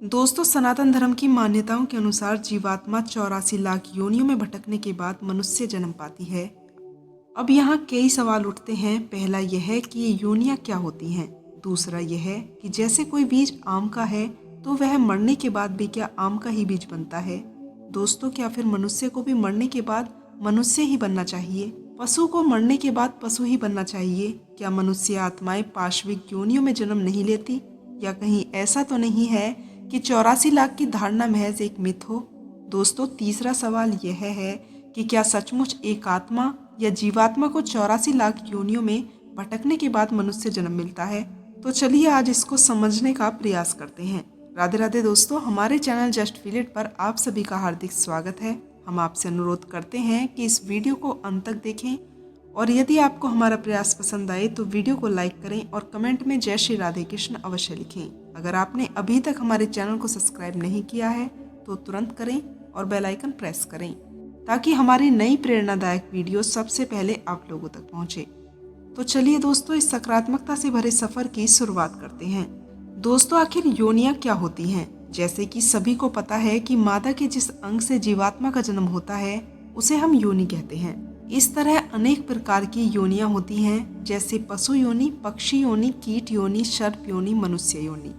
दोस्तों, सनातन धर्म की मान्यताओं के अनुसार जीवात्मा 84 लाख योनियों में भटकने के बाद मनुष्य जन्म पाती है। अब यहाँ कई सवाल उठते हैं। पहला यह है कि ये योनियाँ क्या होती हैं। दूसरा यह है कि जैसे कोई बीज आम का है तो वह मरने के बाद भी क्या आम का ही बीज बनता है। दोस्तों, क्या फिर मनुष्य को भी मरने के बाद मनुष्य ही बनना चाहिए? पशु को मरने के बाद पशु ही बनना चाहिए? क्या मनुष्य आत्माएं पाशविक योनियों में जन्म नहीं लेती? या कहीं ऐसा तो नहीं है कि 84 लाख की धारणा महज एक मिथ हो? दोस्तों, तीसरा सवाल यह है कि क्या सचमुच एक आत्मा या जीवात्मा को 84 लाख योनियों में भटकने के बाद मनुष्य जन्म मिलता है? तो चलिए आज इसको समझने का प्रयास करते हैं। राधे राधे दोस्तों, हमारे चैनल जस्ट फील इट पर आप सभी का हार्दिक स्वागत है। हम आपसे अनुरोध करते हैं कि इस वीडियो को अंत तक देखें और यदि आपको हमारा प्रयास पसंद आए तो वीडियो को लाइक करें और कमेंट में जय श्री राधे कृष्ण अवश्य लिखें। अगर आपने अभी तक हमारे चैनल को सब्सक्राइब नहीं किया है तो तुरंत करें और बेल आइकन प्रेस करें ताकि हमारी नई प्रेरणादायक वीडियो सबसे पहले आप लोगों तक पहुंचे। तो चलिए दोस्तों, इस सकारात्मकता से भरे सफर की शुरुआत करते हैं। दोस्तों, आखिर योनियां क्या होती हैं? जैसे कि सभी को पता है कि मादा के जिस अंग से जीवात्मा का जन्म होता है उसे हम योनि कहते हैं। इस तरह अनेक प्रकार की योनियां होती हैं, जैसे पशु योनि, पक्षी योनि, कीट योनि, सर्प योनि, मनुष्य योनि।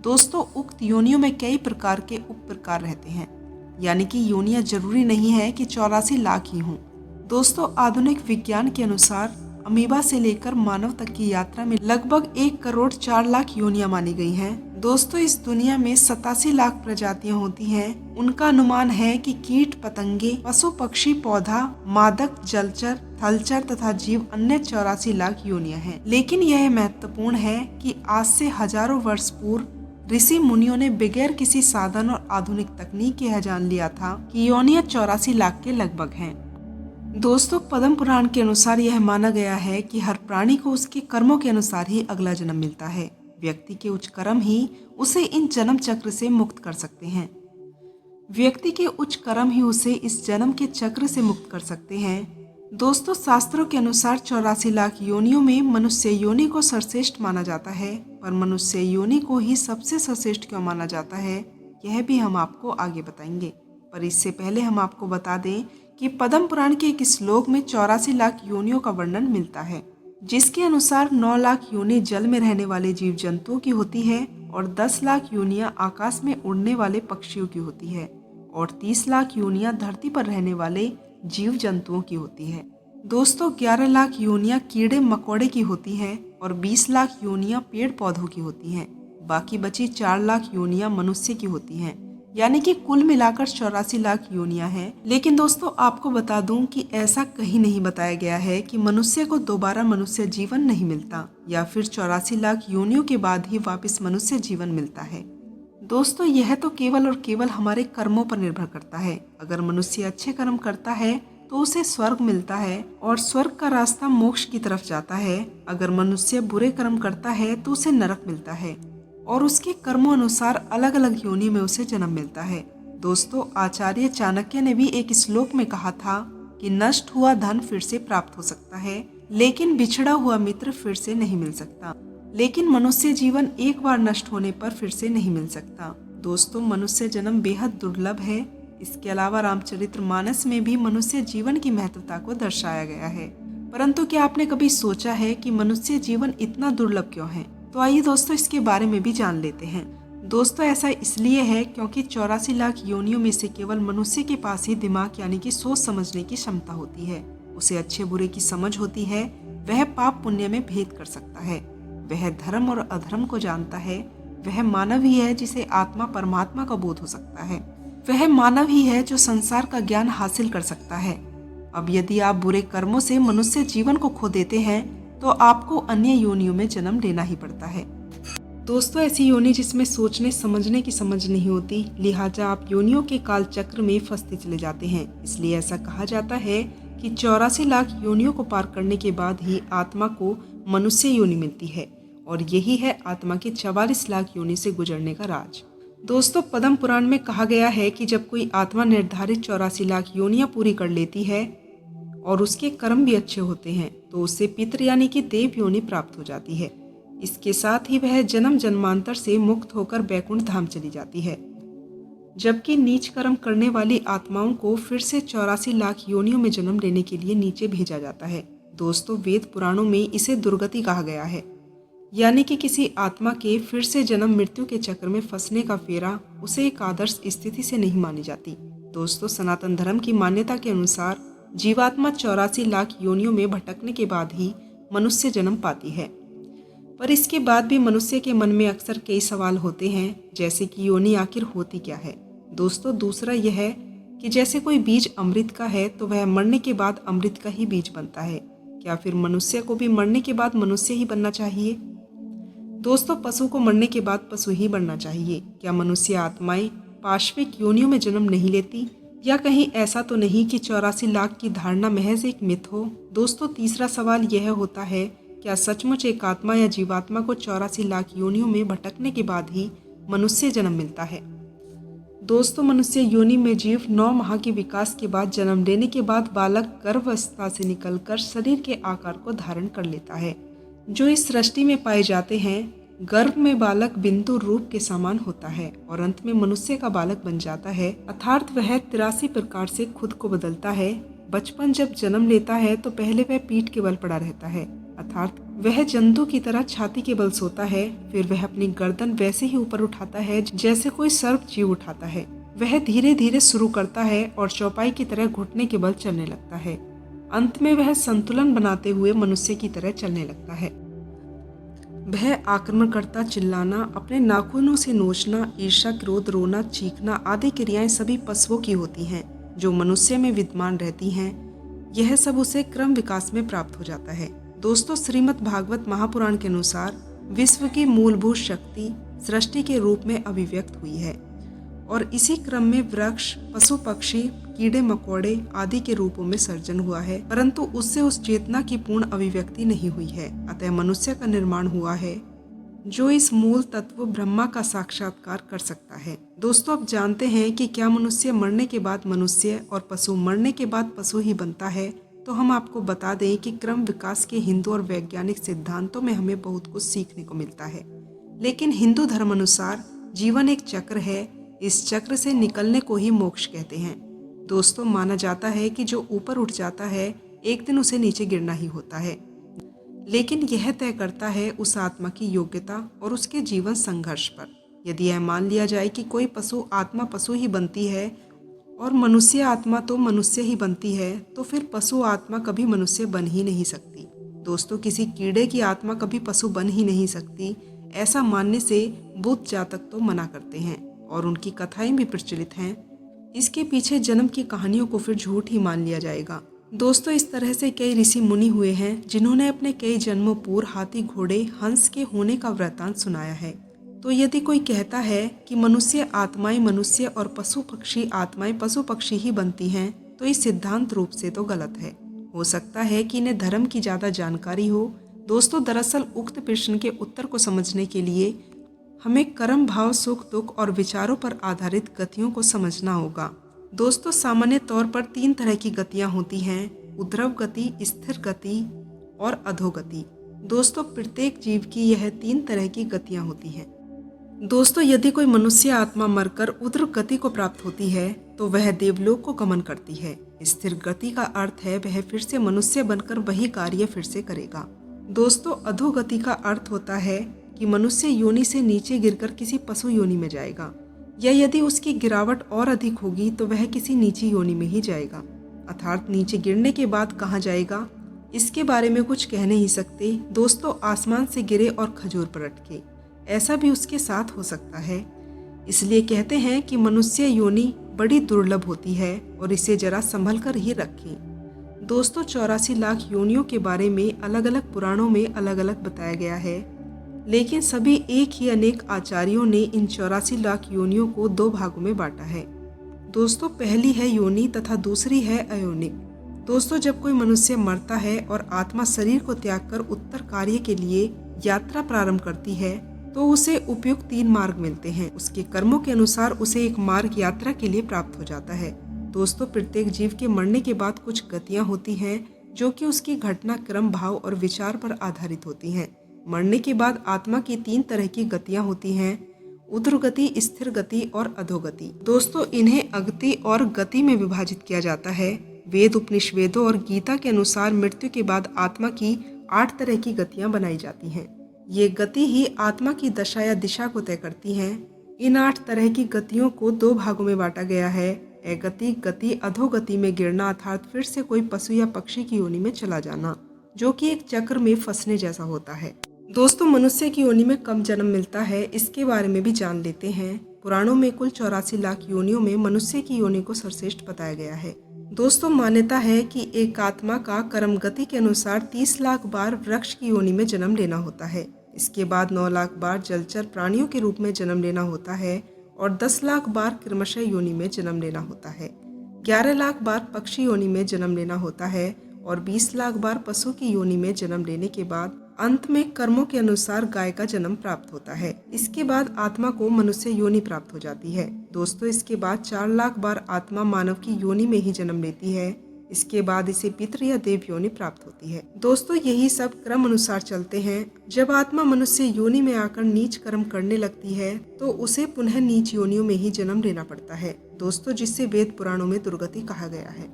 दोस्तों, उक्त योनियों में कई प्रकार के उप प्रकार रहते हैं, यानी कि योनियां जरूरी नहीं है कि 84 लाख ही हों। दोस्तों, आधुनिक विज्ञान के अनुसार अमीबा से लेकर मानव तक की यात्रा में लगभग 1 करोड़ 4 लाख योनियां मानी गई हैं। दोस्तों, इस दुनिया में 87 लाख प्रजातियां होती हैं। उनका अनुमान है कि कीट, पतंगे, पशु, पक्षी, पौधा, मादक, जलचर, थलचर तथा जीव अन्य 84 लाख योनियां हैं। लेकिन यह महत्वपूर्ण है कि आज से हजारों वर्ष पूर्व ऋषि मुनियों ने बगैर किसी साधन और आधुनिक तकनीक के यह जान लिया था कि योनियां 84 लाख के लगभग हैं। दोस्तों, पद्म पुराण के अनुसार यह माना गया है कि हर प्राणी को उसके कर्मों के अनुसार ही अगला जन्म मिलता है। व्यक्ति के उच्च कर्म ही उसे इन जन्म चक्र से मुक्त कर सकते हैं। व्यक्ति के उच्च कर्म ही उसे इस जन्म के चक्र से मुक्त कर सकते हैं। दोस्तों, शास्त्रों के अनुसार 84 लाख योनियों में मनुष्य योनि को सर्वश्रेष्ठ माना जाता है, पर मनुष्य योनि को ही सबसे सर्वश्रेष्ठ क्यों माना जाता है यह भी हम आपको आगे बताएंगे। पर इससे पहले हम आपको बता दें कि पद्म पुराण के एक श्लोक में 84 लाख योनियों का वर्णन मिलता है, जिसके अनुसार 9 लाख योनि जल में रहने वाले जीव जंतुओं की होती है और 10 लाख योनियां आकाश में उड़ने वाले पक्षियों की होती है और 30 लाख योनियां धरती पर रहने वाले जीव जंतुओं की होती है। दोस्तों, 11 लाख योनियां कीड़े मकोड़े की होती हैं और 20 लाख योनियां पेड़ पौधों की होती हैं। बाकी बची 4 लाख योनियां मनुष्य की होती हैं, यानी कि कुल मिलाकर 84 लाख योनियां हैं। लेकिन दोस्तों, आपको बता दूं कि ऐसा कहीं नहीं बताया गया है कि मनुष्य को दोबारा मनुष्य जीवन नहीं मिलता या फिर 84 लाख योनियों के बाद ही वापस मनुष्य जीवन मिलता है। दोस्तों, यह तो केवल और केवल हमारे कर्मों पर निर्भर करता है। अगर मनुष्य अच्छे कर्म करता है तो उसे स्वर्ग मिलता है और स्वर्ग का रास्ता मोक्ष की तरफ जाता है। अगर मनुष्य बुरे कर्म करता है तो उसे नरक मिलता है और उसके कर्मों अनुसार अलग अलग योनि में उसे जन्म मिलता है। दोस्तों, आचार्य चाणक्य ने भी एक श्लोक में कहा था कि नष्ट हुआ धन फिर से प्राप्त हो सकता है, लेकिन बिछड़ा हुआ मित्र फिर से नहीं मिल सकता। लेकिन मनुष्य जीवन एक बार नष्ट होने पर फिर से नहीं मिल सकता। दोस्तों, मनुष्य जन्म बेहद दुर्लभ है। इसके अलावा रामचरितमानस में भी मनुष्य जीवन की महत्वता को दर्शाया गया है। परंतु क्या आपने कभी सोचा है कि मनुष्य जीवन इतना दुर्लभ क्यों है? तो आइए दोस्तों, इसके बारे में भी जान लेते हैं। दोस्तों, ऐसा इसलिए है क्योंकि 84 लाख योनियों में से केवल मनुष्य के पास ही दिमाग यानी कि सोच समझने की क्षमता होती है। उसे अच्छे बुरे की समझ होती है। वह पाप पुण्य में भेद कर सकता है। वह धर्म और अधर्म को जानता है। वह मानव ही है जिसे आत्मा परमात्मा का बोध हो सकता है। वह मानव ही है जो संसार का ज्ञान हासिल कर सकता है। अब यदि आप बुरे कर्मों से मनुष्य जीवन को खो देते हैं तो आपको अन्य योनियों में जन्म लेना ही पड़ता है। दोस्तों, ऐसी योनि जिसमें सोचने समझने की समझ नहीं होती, लिहाजा आप योनियों के काल चक्र में फंसते चले जाते हैं। इसलिए ऐसा कहा जाता है कि 84 लाख योनियों को पार करने के बाद ही आत्मा को मनुष्य योनि मिलती है और यही है आत्मा के 44 लाख योनि से गुजरने का राज। दोस्तों, पद्म पुराण में कहा गया है कि जब कोई आत्मा निर्धारित 84 लाख योनियां पूरी कर लेती है और उसके कर्म भी अच्छे होते हैं तो उससे पितृ यानी कि देव योनि प्राप्त हो जाती है। इसके साथ ही वह जन्म जन्मांतर से मुक्त होकर बैकुंठ धाम चली जाती है। जबकि नीच कर्म करने वाली आत्माओं को फिर से 84 लाख योनियों में जन्म लेने के लिए नीचे भेजा जाता है। दोस्तों, वेद पुराणों में इसे दुर्गति कहा गया है, यानी कि किसी आत्मा के फिर से जन्म मृत्यु के चक्र में फंसने का फेरा उसे एक आदर्श स्थिति से नहीं मानी जाती। दोस्तों, सनातन धर्म की मान्यता के अनुसार जीवात्मा 84 लाख योनियों में भटकने के बाद ही मनुष्य जन्म पाती है। पर इसके बाद भी मनुष्य के मन में अक्सर कई सवाल होते हैं, जैसे कि योनि आखिर होती क्या है। दोस्तों, दूसरा यह है कि जैसे कोई बीज अमृत का है तो वह मरने के बाद अमृत का ही बीज बनता है। क्या फिर मनुष्य को भी मरने के बाद मनुष्य ही बनना चाहिए? दोस्तों, पशु को मरने के बाद पशु ही बनना चाहिए। क्या मनुष्य आत्माएं पाशविक योनियों में जन्म नहीं लेती? या कहीं ऐसा तो नहीं कि 84 लाख की धारणा महज एक मिथ हो? दोस्तों, तीसरा सवाल यह होता है, क्या सचमुच एक आत्मा या जीवात्मा को 84 लाख योनियों में भटकने के बाद ही मनुष्य जन्म मिलता है? दोस्तों, मनुष्य योनि में जीव 9 माह के विकास के बाद जन्म लेने के बाद बालक गर्भावस्था से निकलकर शरीर के आकार को धारण कर लेता है। जो इस सृष्टि में पाए जाते हैं, गर्भ में बालक बिंदु रूप के समान होता है और अंत में मनुष्य का बालक बन जाता है, अर्थात वह 83 प्रकार से खुद को बदलता है। बचपन जब जन्म लेता है तो पहले वह पीठ के बल पड़ा रहता है, अर्थात वह जंतु की तरह छाती के बल सोता है। फिर वह अपनी गर्दन वैसे ही ऊपर उठाता है जैसे कोई सर्प जीव उठाता है। वह धीरे धीरे शुरू करता है और चौपाई की तरह घुटने के बल चलने लगता है। अंत में वह संतुलन बनाते हुए मनुष्य की तरह चलने लगता है। वह आक्रमण करता, चिल्लाना, अपने नाखूनों से नोचना, ईर्ष्या, क्रोध, रोना, चीखना आदि क्रियाएं सभी पशुओं की होती हैं जो मनुष्य में विद्यमान रहती हैं। यह सब उसे क्रम विकास में प्राप्त हो जाता है। दोस्तों, श्रीमद् भागवत महापुराण के अनुसार विश्व की मूलभूत शक्ति सृष्टि के रूप में अभिव्यक्त हुई है और इसी क्रम में वृक्ष, पशु, पक्षी, कीड़े मकोड़े आदि के रूपों में सर्जन हुआ है, परंतु उससे उस चेतना की पूर्ण अभिव्यक्ति नहीं हुई है। अतः मनुष्य का निर्माण हुआ है जो इस मूल तत्व ब्रह्मा का साक्षात्कार कर सकता है। दोस्तों, अब जानते हैं कि क्या मनुष्य मरने के बाद मनुष्य और पशु मरने के बाद पशु ही बनता है। तो हम आपको बता दें कि क्रम विकास के हिंदू और वैज्ञानिक सिद्धांतों में हमें बहुत कुछ सीखने को मिलता है, लेकिन हिंदू धर्म अनुसार जीवन एक चक्र है। इस चक्र से निकलने को ही मोक्ष कहते हैं। दोस्तों, माना जाता है कि जो ऊपर उठ जाता है एक दिन उसे नीचे गिरना ही होता है, लेकिन यह तय करता है उस आत्मा की योग्यता और उसके जीवन संघर्ष पर। यदि यह मान लिया जाए कि कोई पशु आत्मा पशु ही बनती है और मनुष्य आत्मा तो मनुष्य ही बनती है, तो फिर पशु आत्मा कभी मनुष्य बन ही नहीं सकती। दोस्तों, किसी कीड़े की आत्मा कभी पशु बन ही नहीं सकती। ऐसा मानने से बुद्ध जातक तो मना करते हैं और उनकी कथाएं भी प्रचलित हैं। इसके पीछे जन्म की कहानियों को फिर झूठ ही मान लिया जाएगा। दोस्तों, इस तरह से कई ऋषि मुनि हुए हैं जिन्होंने अपने कई जन्मों पूर्व हाथी, घोड़े, हंस के होने का वृतांत सुनाया है। तो यदि कोई कहता है कि मनुष्य आत्माएं मनुष्य और पशु पक्षी आत्माएं पशु पक्षी ही बनती हैं, तो इस सिद्धांत रूप से तो गलत है। हो सकता है कि इन्हें धर्म की ज़्यादा जानकारी हो। दोस्तों, दरअसल उक्त प्रश्न के उत्तर को समझने के लिए हमें कर्म, भाव, सुख, दुख और विचारों पर आधारित गतियों को समझना होगा। दोस्तों, सामान्य तौर पर 3 तरह की गतियां होती हैं: उद्रव गति, स्थिर गति और अधोगति। दोस्तों, प्रत्येक जीव की यह 3 तरह की गतियां होती हैं। दोस्तों, यदि कोई मनुष्य आत्मा मरकर उद्र गति को प्राप्त होती है तो वह देवलोक को गमन करती है। स्थिर गति का अर्थ है वह फिर से मनुष्य बनकर वही कार्य फिर से करेगा। दोस्तों, अधोगति का अर्थ होता है कि मनुष्य योनि से नीचे गिरकर किसी पशु योनि में जाएगा, या यदि उसकी गिरावट और अधिक होगी तो वह किसी नीची योनि में ही जाएगा। अर्थात नीचे गिरने के बाद कहाँ जाएगा इसके बारे में कुछ कह नहीं सकते। दोस्तों, आसमान से गिरे और खजूर पर अटके, ऐसा भी उसके साथ हो सकता है। इसलिए कहते हैं कि मनुष्य योनि बड़ी दुर्लभ होती है और इसे जरा संभल कर ही रखें। दोस्तों, 84 लाख योनियों के बारे में अलग अलग पुराणों में अलग अलग बताया गया है, लेकिन सभी एक ही अनेक आचार्यों ने इन 84 लाख योनियों को 2 भागों में बांटा है। दोस्तों, पहली है योनि तथा दूसरी है अयोनिक। दोस्तों, जब कोई मनुष्य मरता है और आत्मा शरीर को त्याग कर उत्तर कार्य के लिए यात्रा प्रारंभ करती है तो उसे उपयुक्त 3 मार्ग मिलते हैं। उसके कर्मों के अनुसार उसे एक मार्ग यात्रा के लिए प्राप्त हो जाता है। दोस्तों, प्रत्येक जीव के मरने के बाद कुछ गतियां होती हैं जो कि उसकी घटना क्रम, भाव और विचार पर आधारित होती हैं। मरने के बाद आत्मा की 3 तरह की गतियां होती हैं, ऊर्ध्वगति, स्थिर गति और अधोगति। दोस्तों, इन्हें अगति और गति में विभाजित किया जाता है। वेद, उपनिषदों और गीता के अनुसार मृत्यु के बाद आत्मा की 8 तरह की गतियां बनाई जाती हैं। ये गति ही आत्मा की दशा या दिशा को तय करती हैं। इन 8 तरह की गतियों को 2 भागों में बांटा गया है। अगति गति, अधोगति में गिरना अर्थात फिर से कोई पशु या पक्षी की योनि में चला जाना, जो कि एक चक्र में फंसने जैसा होता है। दोस्तों, मनुष्य की योनि में कब जन्म मिलता है, इसके बारे में भी जान लेते हैं। पुराणों में कुल 84 लाख योनियों में मनुष्य की योनि को सर्वश्रेष्ठ बताया गया है। दोस्तों, मान्यता है कि एक आत्मा का कर्म गति के अनुसार 30 लाख बार वृक्ष की योनि में जन्म लेना होता है। इसके बाद 9 लाख बार जलचर प्राणियों के रूप में जन्म लेना होता है और 10 लाख बार क्रमशः योनि में जन्म लेना होता है। 11 लाख बार पक्षी योनि में जन्म लेना होता है और 20 लाख बार पशु की योनि में जन्म लेने के बाद अंत में कर्मों के अनुसार गाय का जन्म प्राप्त होता है। इसके बाद आत्मा को मनुष्य योनि प्राप्त हो जाती है। दोस्तों, इसके बाद 4 लाख बार आत्मा मानव की योनि में ही जन्म लेती है। इसके बाद इसे पितृ या देव योनि प्राप्त होती है। दोस्तों, यही सब क्रम अनुसार चलते हैं। जब आत्मा मनुष्य योनि में आकर नीच कर्म करने लगती है तो उसे पुनः नीच योनियों में ही जन्म लेना पड़ता है। दोस्तों, जिससे वेद पुराणों में दुर्गति कहा गया है।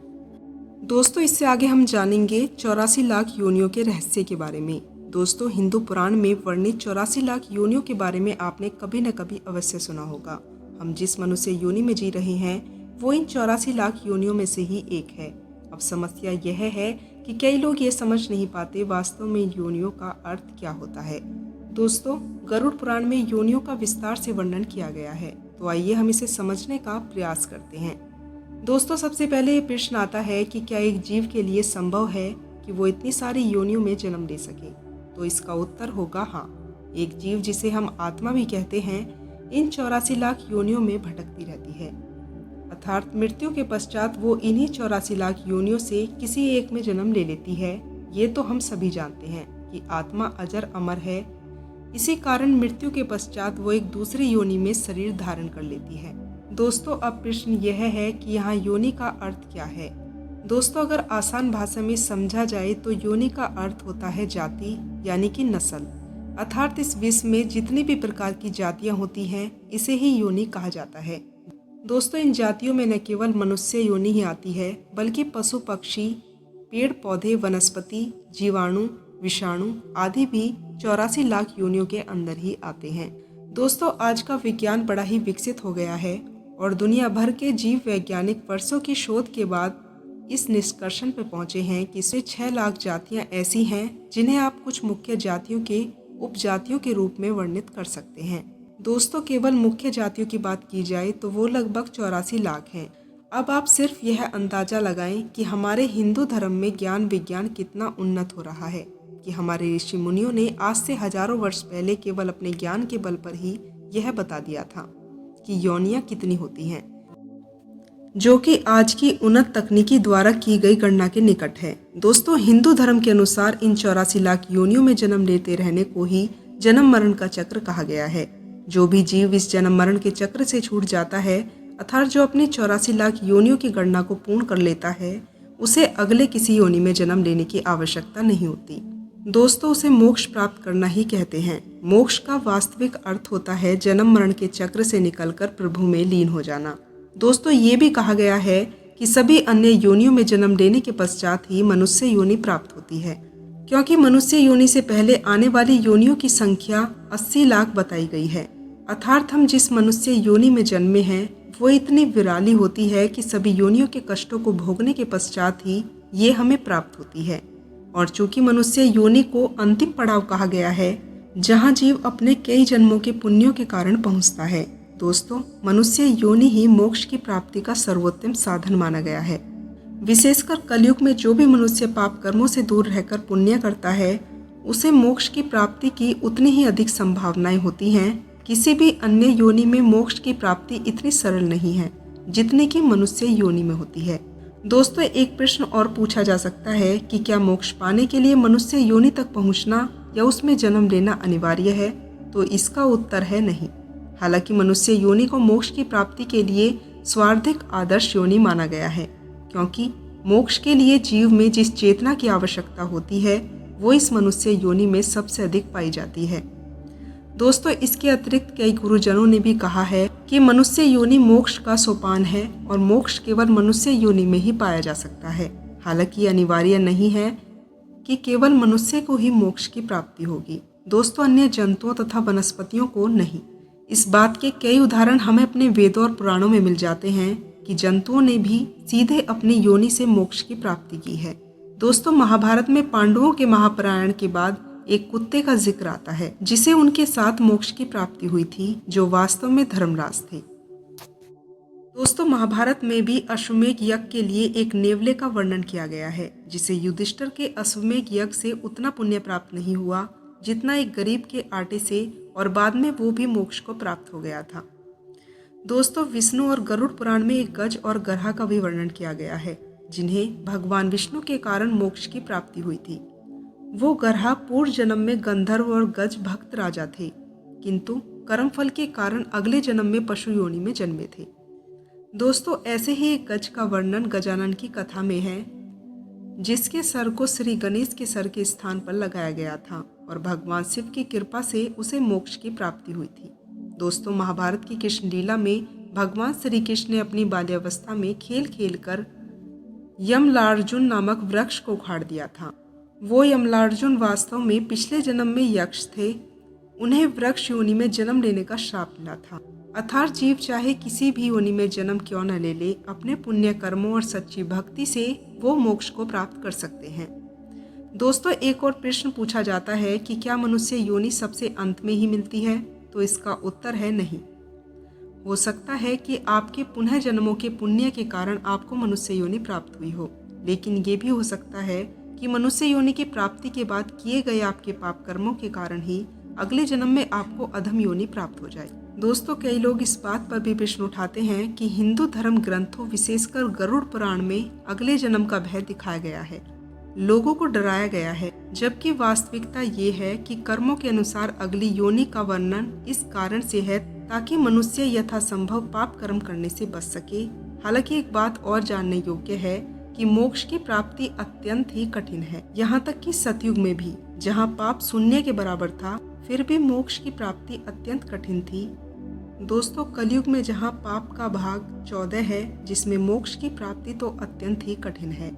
दोस्तों, इससे आगे हम जानेंगे 84 लाख योनियों के रहस्य के बारे में। दोस्तों, हिंदू पुराण में वर्णित 84 लाख योनियों के बारे में आपने कभी न कभी अवश्य सुना होगा। हम जिस मनुष्य योनि में जी रहे हैं वो इन 84 लाख योनियों में से ही एक है। अब समस्या यह है कि कई लोग ये समझ नहीं पाते वास्तव में योनियों का अर्थ क्या होता है। दोस्तों, गरुड़ पुराण में योनियों का विस्तार से वर्णन किया गया है, तो आइए हम इसे समझने का प्रयास करते हैं। दोस्तों, सबसे पहले ये प्रश्न आता है कि क्या एक जीव के लिए संभव है कि वो इतनी सारी योनियों में जन्म ले सके? तो इसका उत्तर होगा हाँ। एक जीव, जिसे हम आत्मा भी कहते हैं, इन 84 लाख योनियों में भटकती रहती है, अर्थात मृत्यु के पश्चात वो इन्हीं 84 लाख योनियों से किसी एक में जन्म ले लेती है। ये तो हम सभी जानते हैं कि आत्मा अजर अमर है। इसी कारण मृत्यु के पश्चात वो एक दूसरी योनि में शरीर धारण कर लेती है। दोस्तों, अब प्रश्न यह है कि यहाँ योनि का अर्थ क्या है? दोस्तों, अगर आसान भाषा में समझा जाए तो योनि का अर्थ होता है जाति, यानी कि नस्ल, अर्थात इस विश्व में जितनी भी प्रकार की जातियां होती हैं इसे ही योनि कहा जाता है। दोस्तों, इन जातियों में न केवल मनुष्य योनि ही आती है बल्कि पशु पक्षी, पेड़ पौधे, वनस्पति, जीवाणु, विषाणु आदि भी 84 लाख योनियों के अंदर ही आते हैं। दोस्तों, आज का विज्ञान बड़ा ही विकसित हो गया है और दुनिया भर के जीव वैज्ञानिक वर्षों की शोध के बाद इस निष्कर्षण पर पहुंचे हैं कि 6 लाख जातियां ऐसी हैं जिन्हें आप कुछ मुख्य जातियों के उपजातियों के रूप में वर्णित कर सकते हैं। दोस्तों, केवल मुख्य जातियों की बात की जाए तो वो लगभग 84 लाख हैं। अब आप सिर्फ यह अंदाजा लगाएं कि हमारे हिंदू धर्म में ज्ञान विज्ञान कितना उन्नत हो रहा है कि हमारे ऋषि मुनियों ने आज से हजारों वर्ष पहले केवल अपने ज्ञान के बल पर ही यह बता दिया था कि योनियां कितनी होती हैं, जो कि आज की उन्नत तकनीकी द्वारा की गई गणना के निकट है। दोस्तों, हिंदू धर्म के अनुसार इन 84 लाख योनियों में जन्म लेते रहने को ही जन्म मरण का चक्र कहा गया है। जो भी जीव इस जन्म मरण के चक्र से छूट जाता है, अर्थात जो अपनी 84 लाख योनियों की गणना को पूर्ण कर लेता है, उसे अगले किसी योनि में जन्म लेने की आवश्यकता नहीं होती। दोस्तों, उसे मोक्ष प्राप्त करना ही कहते हैं। मोक्ष का वास्तविक अर्थ होता है जन्म मरण के चक्र से निकलकर प्रभु में लीन हो जाना। दोस्तों, ये भी कहा गया है कि सभी अन्य योनियों में जन्म लेने के पश्चात ही मनुष्य योनि प्राप्त होती है, क्योंकि मनुष्य योनि से पहले आने वाली योनियों की संख्या 80 लाख बताई गई है। अर्थात हम जिस मनुष्य योनि में जन्मे हैं वो इतनी विराली होती है कि सभी योनियों के कष्टों को भोगने के पश्चात ही ये हमें प्राप्त होती है। और चूंकि मनुष्य योनि को अंतिम पड़ाव कहा गया है जहाँ जीव अपने कई जन्मों के पुण्यों के कारण पहुँचता है। दोस्तों, मनुष्य योनि ही मोक्ष की प्राप्ति का सर्वोत्तम साधन माना गया है। विशेषकर कलयुग में जो भी मनुष्य पाप कर्मों से दूर रहकर पुण्य करता है उसे मोक्ष की प्राप्ति की उतनी ही अधिक संभावनाएं होती हैं। किसी भी अन्य योनि में मोक्ष की प्राप्ति इतनी सरल नहीं है जितनी कि मनुष्य योनि में होती है। दोस्तों, एक प्रश्न और पूछा जा सकता है कि क्या मोक्ष पाने के लिए मनुष्य योनि तक पहुंचना या उसमें जन्म लेना अनिवार्य है? तो इसका उत्तर है नहीं। हालांकि मनुष्य योनि को मोक्ष की प्राप्ति के लिए स्वार्थिक आदर्श योनि माना गया है, क्योंकि मोक्ष के लिए जीव में जिस चेतना की आवश्यकता होती है वो इस मनुष्य योनि में सबसे अधिक पाई जाती है। दोस्तों, इसके अतिरिक्त कई गुरुजनों ने भी कहा है कि मनुष्य योनि मोक्ष का सोपान है और मोक्ष केवल मनुष्य योनि में ही पाया जा सकता है। हालांकि ये अनिवार्य नहीं है कि केवल मनुष्य को ही मोक्ष की प्राप्ति होगी। दोस्तों, अन्य जंतुओं तथा वनस्पतियों को नहीं। इस बात के कई उदाहरण हमें अपने वेदों और पुराणों में मिल जाते हैं कि जंतुओं ने भी सीधे अपनी योनि से मोक्ष की प्राप्ति की है। दोस्तों, महाभारत में पांडवों के महापरायण के बाद एक कुत्ते का जिक्र आता है जिसे उनके साथ मोक्ष की प्राप्ति हुई थी, जो वास्तव में धर्मराज थे। दोस्तों, महाभारत में भी अश्वमेध यज्ञ के लिए एक नेवले का वर्णन किया गया है, जिसे युधिष्ठिर के अश्वमेध यज्ञ से उतना पुण्य प्राप्त नहीं हुआ जितना एक गरीब के आटे से, और बाद में वो भी मोक्ष को प्राप्त हो गया था। दोस्तों, विष्णु और गरुड़ पुराण में एक गज और गरहा का भी वर्णन किया गया है, जिन्हें भगवान विष्णु के कारण मोक्ष की प्राप्ति हुई थी। वो गरहा पूर्व जन्म में गंधर्व और गज भक्त राजा थे, किंतु कर्मफल के कारण अगले जन्म में पशु योनि में जन्मे थे। दोस्तों, ऐसे ही एक गज का वर्णन गजानन की कथा में है, जिसके सर को श्री गणेश के सर के स्थान पर लगाया गया था और भगवान शिव की कृपा से उसे मोक्ष की प्राप्ति हुई थी। दोस्तों, महाभारत की कृष्ण लीला में भगवान श्री कृष्ण ने अपनी बाल्यावस्था में खेल खेल कर यमलार्जुन नामक वृक्ष को उखाड़ दिया था। वो यमलार्जुन वास्तव में पिछले जन्म में यक्ष थे। उन्हें वृक्ष योनि में जन्म लेने का श्राप मिला था। अर्थात जीव चाहे किसी भी योनि में जन्म क्यों न ले ले, अपने पुण्य कर्मों और सच्ची भक्ति से वो मोक्ष को प्राप्त कर सकते हैं। दोस्तों, एक और प्रश्न पूछा जाता है कि क्या मनुष्य योनि सबसे अंत में ही मिलती है? तो इसका उत्तर है नहीं। हो सकता है कि आपके पुनः जन्मों के पुण्य के कारण आपको मनुष्य योनि प्राप्त हुई हो, लेकिन ये भी हो सकता है कि मनुष्य योनि की प्राप्ति के बाद किए गए आपके पाप कर्मों के कारण ही अगले जन्म में आपको अधम योनि प्राप्त हो जाए। दोस्तों, कई लोग इस बात पर भी प्रश्न उठाते हैं कि हिंदू धर्म ग्रंथों, विशेषकर गरुड़ पुराण में अगले जन्म का भय दिखाया गया है, लोगों को डराया गया है, जबकि वास्तविकता ये है कि कर्मों के अनुसार अगली योनि का वर्णन इस कारण से है ताकि मनुष्य यथासंभव पाप कर्म करने से बच सके। हालांकि एक बात और जानने योग्य है कि मोक्ष की प्राप्ति अत्यंत ही कठिन है। यहाँ तक कि सतयुग में भी, जहाँ पाप शून्य के बराबर था, फिर भी मोक्ष की प्राप्ति अत्यंत कठिन थी। दोस्तों, कलयुग में जहाँ पाप का भाग 14 है, जिसमें मोक्ष की प्राप्ति तो अत्यंत ही कठिन है।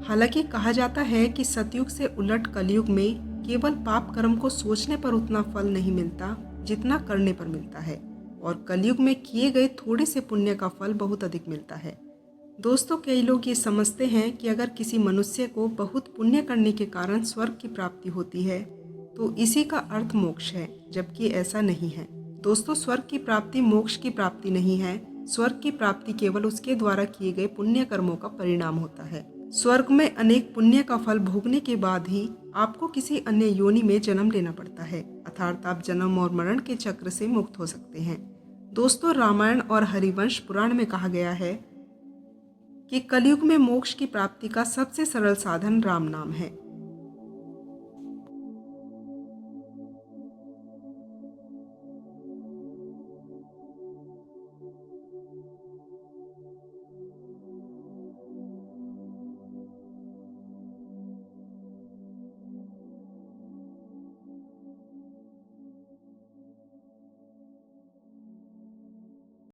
हालांकि कहा जाता है कि सतयुग से उलट कलयुग में केवल पाप कर्म को सोचने पर उतना फल नहीं मिलता जितना करने पर मिलता है, और कलयुग में किए गए थोड़े से पुण्य का फल बहुत अधिक मिलता है। दोस्तों, कई लोग ये समझते हैं कि अगर किसी मनुष्य को बहुत पुण्य करने के कारण स्वर्ग की प्राप्ति होती है तो इसी का अर्थ मोक्ष है, जबकि ऐसा नहीं है। दोस्तों, स्वर्ग की प्राप्ति मोक्ष की प्राप्ति नहीं है। स्वर्ग की प्राप्ति केवल उसके द्वारा किए गए पुण्य कर्मों का परिणाम होता है। स्वर्ग में अनेक पुण्य का फल भोगने के बाद ही आपको किसी अन्य योनि में जन्म लेना पड़ता है, अर्थात आप जन्म और मरण के चक्र से मुक्त हो सकते हैं। दोस्तों, रामायण और हरिवंश पुराण में कहा गया है कि कलयुग में मोक्ष की प्राप्ति का सबसे सरल साधन राम नाम है।